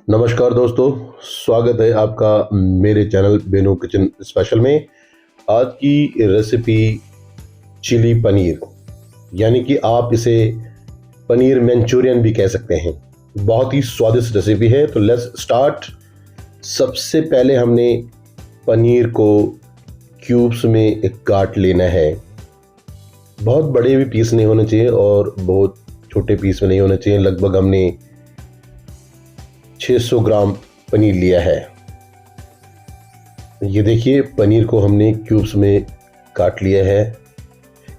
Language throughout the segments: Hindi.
नमस्कार दोस्तों, स्वागत है आपका मेरे चैनल बेनू किचन स्पेशल में। आज की रेसिपी चिली पनीर, यानी कि आप इसे पनीर मंचूरियन भी कह सकते हैं। बहुत ही स्वादिष्ट रेसिपी है, तो लेट्स स्टार्ट। सबसे पहले हमने पनीर को क्यूब्स में काट लेना है। बहुत बड़े भी पीस नहीं होने चाहिए और बहुत छोटे पीस में नहीं होने चाहिए। लगभग हमने 600 ग्राम पनीर लिया है। ये देखिए, पनीर को हमने क्यूब्स में काट लिया है।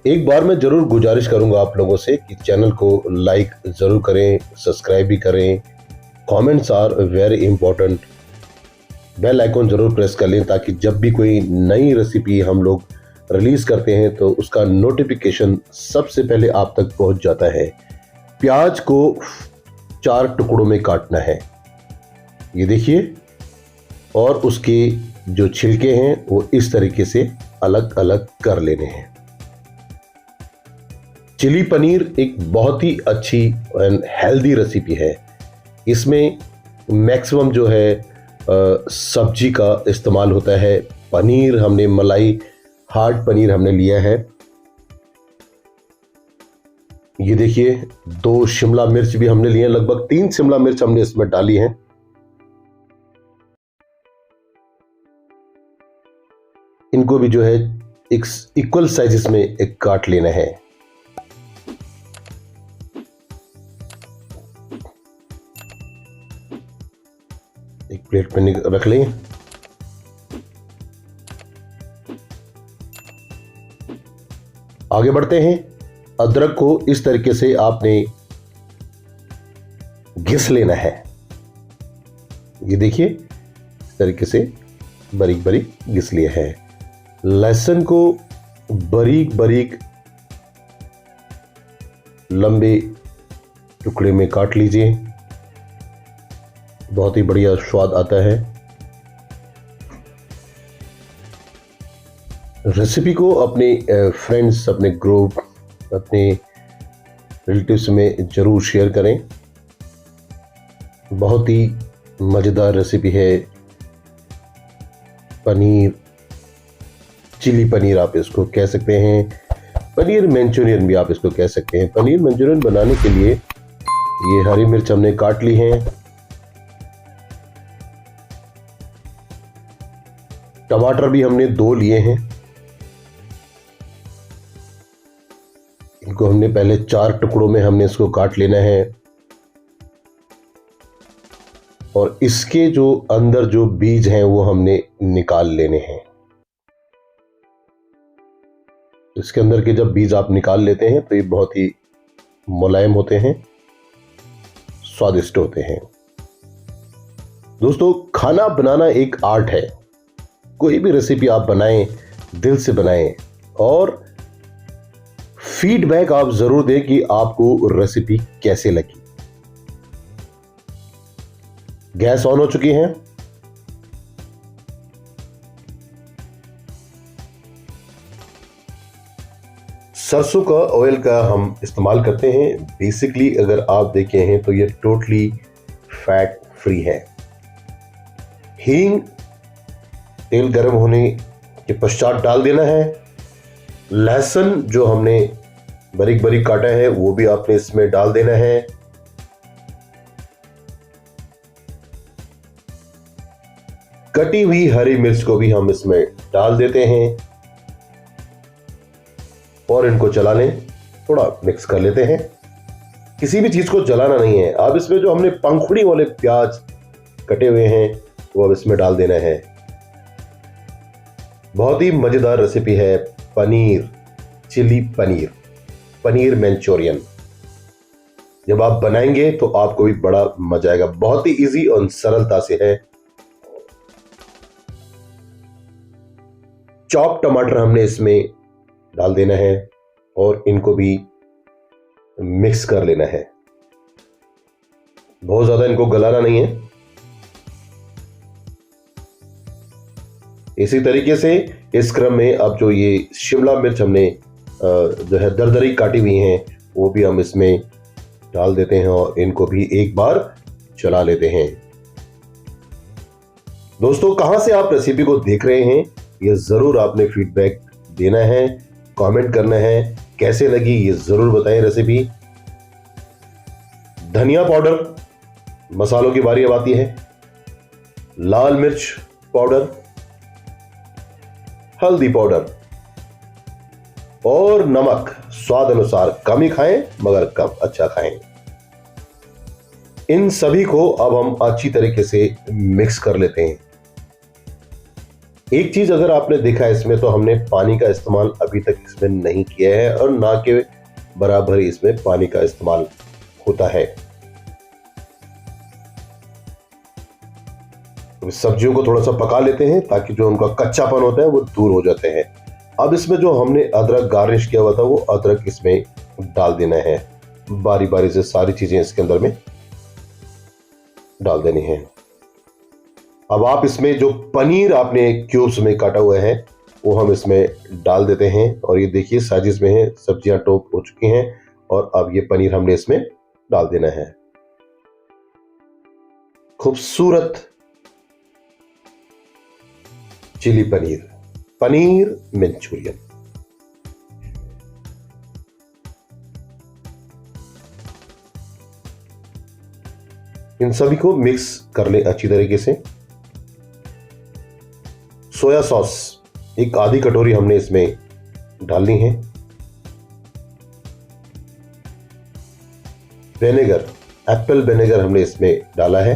एक बार मैं ज़रूर गुजारिश करूंगा आप लोगों से कि चैनल को लाइक ज़रूर करें, सब्सक्राइब भी करें। Comments are very important. Bell icon ज़रूर प्रेस कर लें ताकि जब भी कोई नई रेसिपी हम लोग रिलीज़ करते हैं तो उसका नोटिफिकेशन सबसे पहले आप तक पहुंच जाता है। प्याज को 4 टुकड़ों में काटना है, ये देखिए, और उसके जो छिलके हैं वो इस तरीके से अलग अलग कर लेने हैं। चिली पनीर एक बहुत ही अच्छी एंड हेल्दी रेसिपी है। इसमें मैक्सिमम जो है सब्जी का इस्तेमाल होता है। पनीर हमने मलाई हार्ड पनीर हमने लिया है। ये देखिए, 2 शिमला मिर्च भी हमने लिए हैं। लगभग 3 शिमला मिर्च हमने इसमें डाली हैं। इनको भी जो है एक इक्वल साइजेस में एक काट लेना है। एक प्लेट में रख लें। आगे बढ़ते हैं। अदरक को इस तरीके से आपने घिस लेना है। ये देखिए, इस तरीके से बारीक बारीक घिस लिया है। लहसुन को बारीक बारीक लंबे टुकड़े में काट लीजिए, बहुत ही बढ़िया स्वाद आता है। रेसिपी को अपने फ्रेंड्स, अपने ग्रुप, अपने रिलेटिव्स में ज़रूर शेयर करें। बहुत ही मज़ेदार रेसिपी है। पनीर चिली पनीर आप इसको कह सकते हैं, पनीर मंचूरियन भी आप इसको कह सकते हैं। पनीर मंचूरियन बनाने के लिए ये हरी मिर्च हमने काट ली हैं। टमाटर भी हमने 2 लिए हैं। इनको हमने पहले 4 टुकड़ों में हमने इसको काट लेना है और इसके जो अंदर जो बीज हैं वो हमने निकाल लेने हैं। इसके अंदर के जब बीज आप निकाल लेते हैं तो ये बहुत ही मुलायम होते हैं, स्वादिष्ट होते हैं। दोस्तों, खाना बनाना एक आर्ट है। कोई भी रेसिपी आप बनाएं, दिल से बनाएं और फीडबैक आप जरूर दें कि आपको रेसिपी कैसे लगी। गैस ऑन हो चुकी है। सरसों का ऑयल का हम इस्तेमाल करते हैं। बेसिकली अगर आप देखें हैं तो ये टोटली फैट फ्री है। हींग तेल गर्म होने के पश्चात डाल देना है। लहसुन जो हमने बारीक बारीक काटा है वो भी आपने इसमें डाल देना है। कटी हुई हरी मिर्च को भी हम इसमें डाल देते हैं और इनको चला लें, थोड़ा मिक्स कर लेते हैं। किसी भी चीज को जलाना नहीं है। अब इसमें जो हमने पंखुड़ी वाले प्याज कटे हुए हैं वो अब इसमें डाल देना है। बहुत ही मजेदार रेसिपी है पनीर चिली पनीर, पनीर मंचूरियन। जब आप बनाएंगे तो आपको भी बड़ा मजा आएगा। बहुत ही इजी और सरलता से है। चॉप टमाटर हमने इसमें डाल देना है और इनको भी मिक्स कर लेना है। बहुत ज्यादा इनको गलाना नहीं है। इसी तरीके से इस क्रम में अब जो ये शिमला मिर्च हमने जो है दरदरी काटी हुई हैं वो भी हम इसमें डाल देते हैं और इनको भी एक बार चला लेते हैं। दोस्तों, कहां से आप रेसिपी को देख रहे हैं ये जरूर आपने फीडबैक देना है, कमेंट करना है। कैसे लगी ये जरूर बताएं रेसिपी। धनिया पाउडर, मसालों की बारी अब आती है। लाल मिर्च पाउडर, हल्दी पाउडर और नमक स्वाद अनुसार। कम ही खाएं मगर कम अच्छा खाएं। इन सभी को अब हम अच्छी तरीके से मिक्स कर लेते हैं। एक चीज अगर आपने देखा है इसमें, तो हमने पानी का इस्तेमाल अभी तक इसमें नहीं किया है और ना के बराबर ही इसमें पानी का इस्तेमाल होता है। तो सब्जियों को थोड़ा सा पका लेते हैं ताकि जो उनका कच्चापन होता है वो दूर हो जाते हैं। अब इसमें जो हमने अदरक गार्निश किया हुआ था वो अदरक इसमें डाल देना है। बारी बारी से सारी चीजें इसके अंदर में डाल देनी है। अब आप इसमें जो पनीर आपने क्यूब्स में काटा हुआ है वो हम इसमें डाल देते हैं और ये देखिए साइज में है, सब्जियां टॉप हो चुकी हैं और अब ये पनीर हमने इसमें डाल देना है। खूबसूरत चिली पनीर, पनीर मंचूरियन। इन सभी को मिक्स कर ले अच्छी तरीके से। सोया सॉस एक आधी कटोरी हमने इसमें डालनी है। विनेगर, एप्पल विनेगर हमने इसमें डाला है।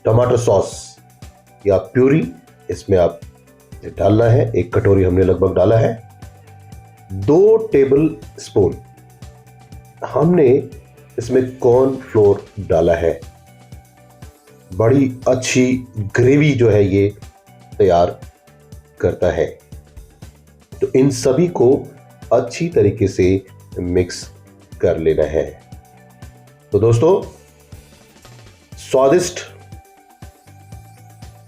टमाटो सॉस या प्यूरी इसमें आप डालना है, एक कटोरी हमने लगभग डाला है। 2 टेबल स्पून हमने इसमें कॉर्नफ्लोर डाला है। बड़ी अच्छी ग्रेवी जो है ये तैयार करता है। तो इन सभी को अच्छी तरीके से मिक्स कर लेना है। तो दोस्तों, स्वादिष्ट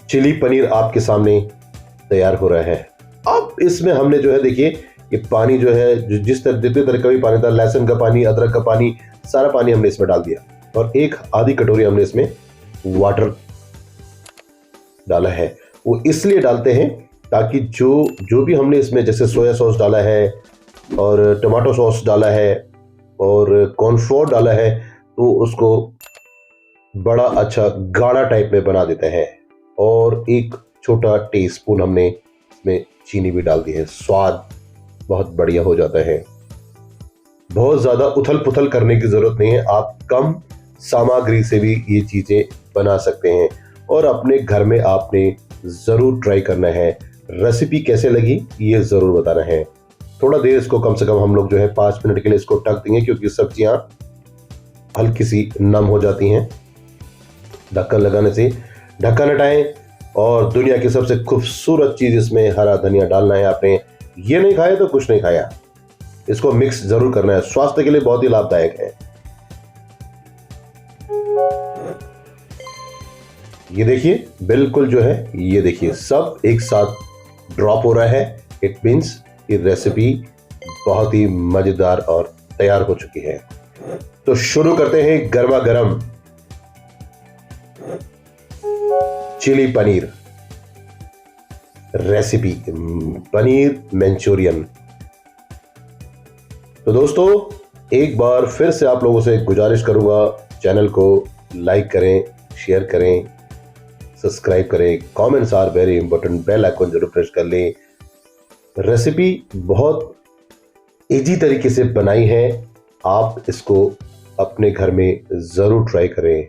चिली पनीर आपके सामने तैयार हो रहा है। अब इसमें हमने जो है देखिए ये पानी जो है, जितने तरह का भी पानी था, लहसुन का पानी, अदरक का पानी, सारा पानी हमने इसमें डाल दिया और एक आधी कटोरी हमने इसमें वाटर डाला है। वो इसलिए डालते हैं ताकि जो भी हमने इसमें जैसे सोया सॉस डाला है और टमाटो सॉस डाला है और कॉर्नफ्लोर डाला है, तो उसको बड़ा अच्छा गाढ़ा टाइप में बना देता है। और एक छोटा टीस्पून हमने इसमें चीनी भी डाल दी है। स्वाद बहुत बढ़िया हो जाता है। बहुत ज़्यादा उथल पुथल करने की ज़रूरत नहीं है। आप कम सामग्री से भी ये चीज़ें बना सकते हैं और अपने घर में आपने ज़रूर ट्राई करना है। रेसिपी कैसे लगी ये ज़रूर बताना है। थोड़ा देर इसको कम से कम हम लोग जो है 5 मिनट के लिए इसको ढक देंगे क्योंकि सब्जियां हल्की सी नम हो जाती हैं। ढक्कन लगाने से ढक्कन हटाएं और दुनिया की सबसे खूबसूरत चीज़ इसमें हरा धनिया डालना है। आपने ये नहीं खाया तो कुछ नहीं खाया। इसको मिक्स ज़रूर करना है, स्वास्थ्य के लिए बहुत ही लाभदायक है। ये देखिए बिल्कुल जो है, ये देखिए सब एक साथ ड्रॉप हो रहा है। इट मीन्स ये रेसिपी बहुत ही मजेदार और तैयार हो चुकी है। तो शुरू करते हैं गर्मा गर्म chilli paneer recipe, paneer manchurian. तो दोस्तों, एक बार फिर से आप लोगों से गुजारिश करूंगा, चैनल को लाइक करें, शेयर करें, सब्सक्राइब करें। Comments are very important. Bell icon जरूर प्रेस कर लें। रेसिपी बहुत इजी तरीके से बनाई है। आप इसको अपने घर में ज़रूर ट्राई करें।